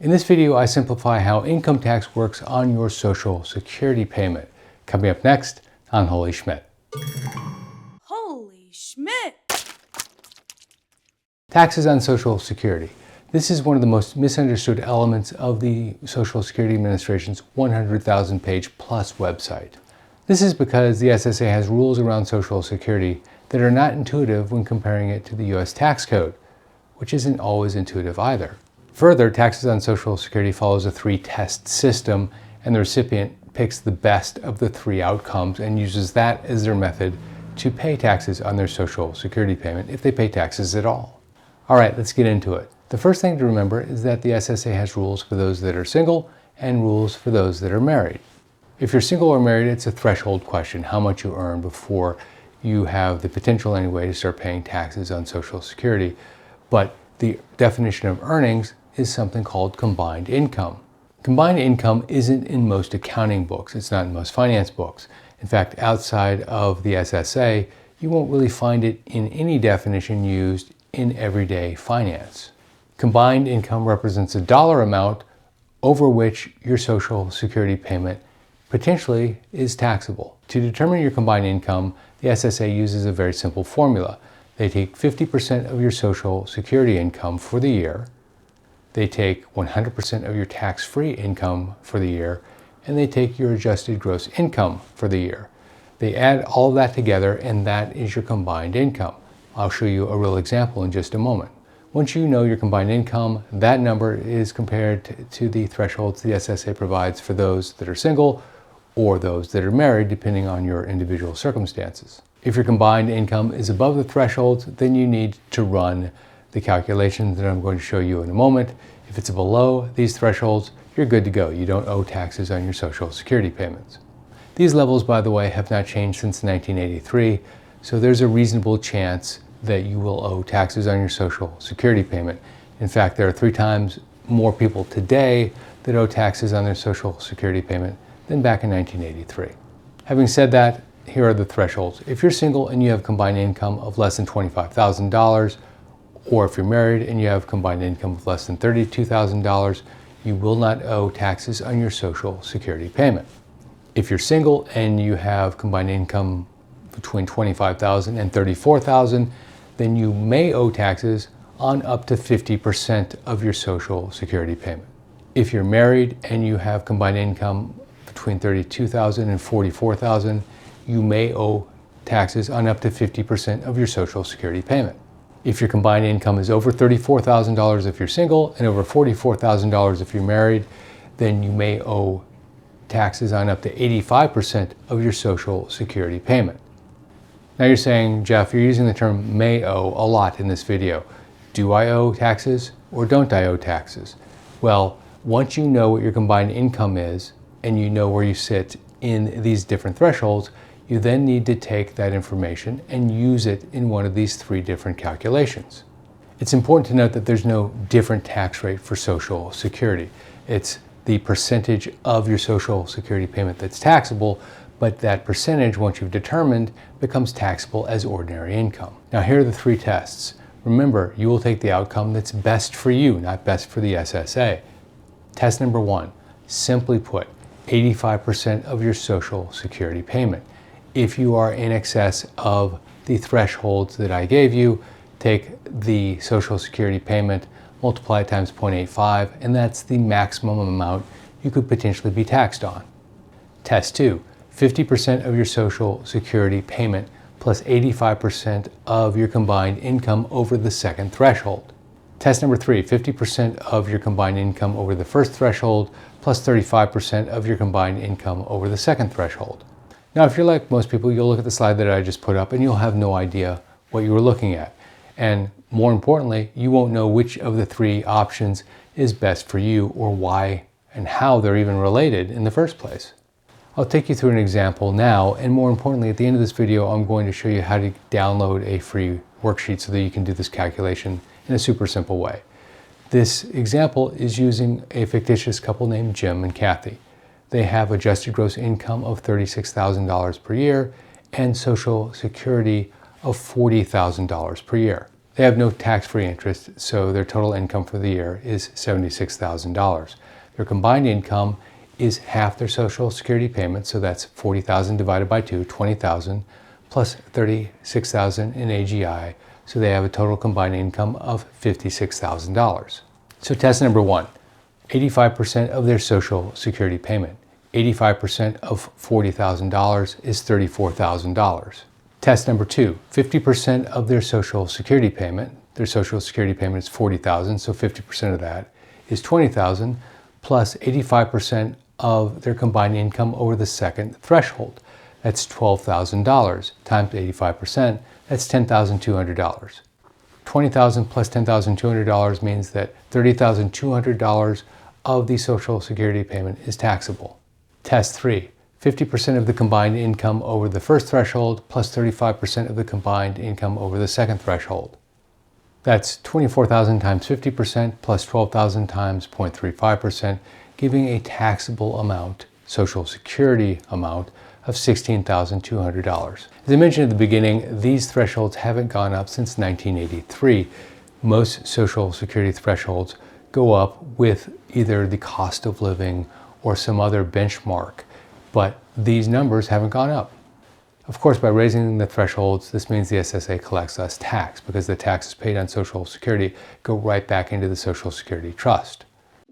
In this video, I simplify how income tax works on your Social Security payment. Coming up next on Holy Schmidt. Holy Schmidt! Taxes on Social Security. This is one of the most misunderstood elements of the Social Security Administration's 100,000 page plus website. This is because the SSA has rules around Social Security that are not intuitive when comparing it to the U.S. tax code, which isn't always intuitive either. Further, taxes on Social Security follows a three-test system, and the recipient picks the best of the three outcomes and uses that as their method to pay taxes on their Social Security payment if they pay taxes at all. All right, let's get into it. The first thing to remember is that the SSA has rules for those that are single and rules for those that are married. If you're single or married, it's a threshold question, how much you earn before you have the potential anyway to start paying taxes on Social Security. But the definition of earnings is something called combined income. Combined income isn't in most accounting books. It's not in most finance books. In fact, outside of the SSA, you won't really find it in any definition used in everyday finance. Combined income represents a dollar amount over which your Social Security payment potentially is taxable. To determine your combined income, the SSA uses a very simple formula. They take 50% of your Social Security income for the year, they take 100% of your tax-free income for the year, and they take your adjusted gross income for the year. They add all of that together, and that is your combined income. I'll show you a real example in just a moment. Once you know your combined income, that number is compared to the thresholds the SSA provides for those that are single or those that are married, depending on your individual circumstances. If your combined income is above the thresholds, then you need to run the calculations that I'm going to show you in a moment. If it's below these thresholds, you're good to go. You don't owe taxes on your Social Security payments. These levels, by the way, have not changed since 1983, so there's a reasonable chance that you will owe taxes on your Social Security payment. In fact, there are 3 times more people today that owe taxes on their Social Security payment than back in 1983. Having said that, here are the thresholds. If you're single and you have combined income of less than $25,000, or if you're married and you have combined income of less than $32,000, you will not owe taxes on your Social Security payment. If you're single and you have combined income between $25,000 and $34,000, then you may owe taxes on up to 50% of your Social Security payment. If you're married and you have combined income between $32,000 and $44,000, you may owe taxes on up to 50% of your Social Security payment. If your combined income is over $34,000 if you're single and over $44,000 if you're married, then you may owe taxes on up to 85% of your Social Security payment. Now you're saying, Jeff, you're using the term may owe a lot in this video. Do I owe taxes or don't I owe taxes? Well, once you know what your combined income is and you know where you sit in these different thresholds, you then need to take that information and use it in one of these 3 different calculations. It's important to note that there's no different tax rate for Social Security. It's the percentage of your Social Security payment that's taxable, but that percentage, once you've determined, becomes taxable as ordinary income. Now here are the 3 tests. Remember, you will take the outcome that's best for you, not best for the SSA. Test number 1, simply put, 85% of your Social Security payment. If you are in excess of the thresholds that I gave you, take the Social Security payment, multiply it times 0.85, and that's the maximum amount you could potentially be taxed on. Test 2, 50% of your Social Security payment plus 85% of your combined income over the second threshold. Test number 3, 50% of your combined income over the first threshold plus 35% of your combined income over the second threshold. Now, if you're like most people, you'll look at the slide that I just put up and you'll have no idea what you were looking at. And more importantly, you won't know which of the 3 options is best for you or why and how they're even related in the first place. I'll take you through an example now, and more importantly, at the end of this video, I'm going to show you how to download a free worksheet so that you can do this calculation in a super simple way. This example is using a fictitious couple named Jim and Cathy. They have adjusted gross income of $36,000 per year and Social Security of $40,000 per year. They have no tax-free interest, so their total income for the year is $76,000. Their combined income is half their Social Security payment, so that's $40,000 divided by 2, $20,000, plus $36,000 in AGI, so they have a total combined income of $56,000. So test number 1, 85% of their Social Security payment. 85% of $40,000 is $34,000. Test number 2, 50% of their Social Security payment. Their Social Security payment is $40,000, so 50% of that is $20,000, plus 85% of their combined income over the second threshold. That's $12,000 times 85%, that's $10,200. $20,000 plus $10,200 means that $30,200 of the Social Security payment is taxable. Test 3, 50% of the combined income over the first threshold plus 35% of the combined income over the second threshold. That's $24,000 times 50% plus $12,000 times 0.35%, giving a taxable amount, Social Security amount, of $16,200. As I mentioned at the beginning, these thresholds haven't gone up since 1983. Most Social Security thresholds go up with either the cost of living or some other benchmark, but these numbers haven't gone up. Of course, by raising the thresholds, this means the SSA collects less tax because the taxes paid on Social Security go right back into the Social Security trust.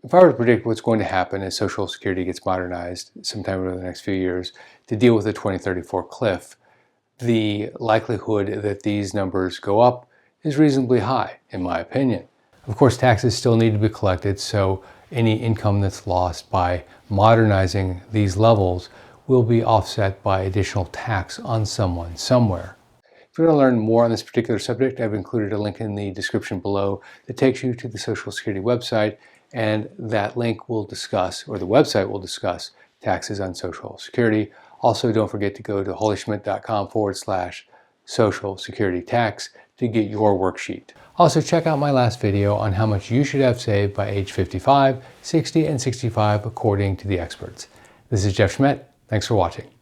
If I were to predict what's going to happen as Social Security gets modernized sometime over the next few years to deal with the 2034 cliff, the likelihood that these numbers go up is reasonably high, in my opinion. Of course, taxes still need to be collected, so any income that's lost by modernizing these levels will be offset by additional tax on someone somewhere. If you want to learn more on this particular subject, I've included a link in the description below that takes you to the Social Security website, and that link will discuss, or the website will discuss, taxes on Social Security. Also, don't forget to go to holyschmidt.com/Social Security tax to get your worksheet. Also, check out my last video on how much you should have saved by age 55, 60, and 65 according to the experts. This is Jeff Schmidt. Thanks for watching.